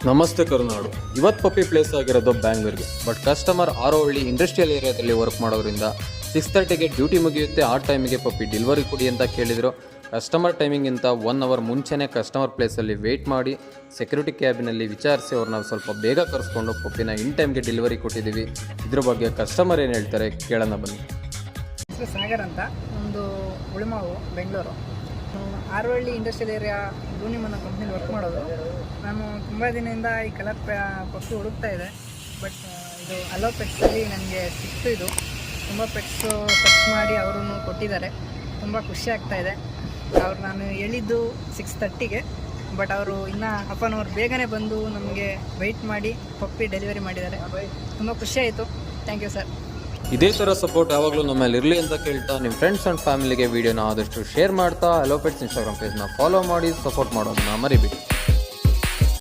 ನಮಸ್ತೆ ಕರುನಾಡು. ಇವತ್ತು ಪಪ್ಪಿ ಪ್ಲೇಸ್ ಆಗಿರೋದು ಬ್ಯಾಂಗ್ಳೂರಿಗೆ. ಬಟ್ ಕಸ್ಟಮರ್ ಆರೋಹಳ್ಳಿ ಇಂಡಸ್ಟ್ರಿಯಲ್ ಏರಿಯಾದಲ್ಲಿ ವರ್ಕ್ ಮಾಡೋದ್ರಿಂದ 6:30ಗೆ ಡ್ಯೂಟಿ ಮುಗಿಯುತ್ತೆ. ಆ ಟೈಮಿಗೆ ಪಪ್ಪಿ ಡೆಲಿವರಿ ಕೊಡಿ ಅಂತ ಕೇಳಿದರು. ಕಸ್ಟಮರ್ ಟೈಮಿಂಗಿಂತ 1 ಅವರ್ ಮುಂಚೆನೇ ಕಸ್ಟಮರ್ ಪ್ಲೇಸಲ್ಲಿ ವೆಯ್ಟ್ ಮಾಡಿ ಸೆಕ್ಯೂರಿಟಿ ಕ್ಯಾಬಿನಲ್ಲಿ ವಿಚಾರಿಸಿ ಅವ್ರನ್ನ ಸ್ವಲ್ಪ ಬೇಗ ಕರೆಸ್ಕೊಂಡು ಪಪ್ಪಿನ ಇನ್ ಟೈಮ್ಗೆ ಡೆಲಿವರಿ ಕೊಟ್ಟಿದ್ದೀವಿ. ಇದ್ರ ಬಗ್ಗೆ ಕಸ್ಟಮರ್ ಏನು ಹೇಳ್ತಾರೆ ಕೇಳೋಣ ಬನ್ನಿ. ಹೆಸರು ಸಾಗರ್ ಅಂತ, ಒಂದು ಉಳಿಮಾವು ಬೆಂಗಳೂರು. ಆರೋಹಳ್ಳಿ ಇಂಡಸ್ಟ್ರಿಯಲ್ ಏರಿಯಾ ಧೂನಿಮನ ಕಂಪ್ನಿಲಿ ವರ್ಕ್ ಮಾಡೋದು. ನಾನು ತುಂಬ ದಿನದಿಂದ ಈ ಕಲರ್ ಪಕ್ಷಿ ಹುಡುಕ್ತಾ ಇದೆ. ಬಟ್ ಇದು ಅಲೋ ಪೆಟ್ಸಲ್ಲಿ ನನಗೆ ಸಿಕ್ತು. ಇದು ತುಂಬ ಪೆಟ್ಸು ಸರ್ಚ್ ಮಾಡಿ ಅವರು ಕೊಟ್ಟಿದ್ದಾರೆ. ತುಂಬ ಖುಷಿ ಆಗ್ತಾ ಇದೆ. ಅವ್ರು ನಾನು ಹೇಳಿದ್ದು 6:30ಗೆ, ಬಟ್ ಅವರು ಇನ್ನೂ ಹಾಫ್ ಆನ್ ಅವರ್ ಬೇಗನೆ ಬಂದು ನಮಗೆ ವೆಯ್ಟ್ ಮಾಡಿ ಪಪ್ಪಿ ಡೆಲಿವರಿ ಮಾಡಿದ್ದಾರೆ. ತುಂಬ ಖುಷಿ ಆಯಿತು. Thank you sir. ಇದೇ ಥರ ಸಪೋರ್ಟ್ ಯಾವಾಗಲೂ ನಮ್ಮಲ್ಲಿ ಇರಲಿ ಅಂತ ಕೇಳ್ತಾ, ನಿಮ್ಮ ಫ್ರೆಂಡ್ಸ್ ಆ್ಯಂಡ್ ಫ್ಯಾಮಿಲಿಗೆ ವೀಡಿಯೋನ ಆದಷ್ಟು ಶೇರ್ ಮಾಡ್ತಾ, ಅಲೋ ಪೆಟ್ಸ್ ಇನ್ಸ್ಟಾಗ್ರಾಮ್ ಪೇಜ್ನ ಫಾಲೋ ಮಾಡಿ ಸಪೋರ್ಟ್ ಮಾಡೋದನ್ನ ಮರಿಬೇಡಿ.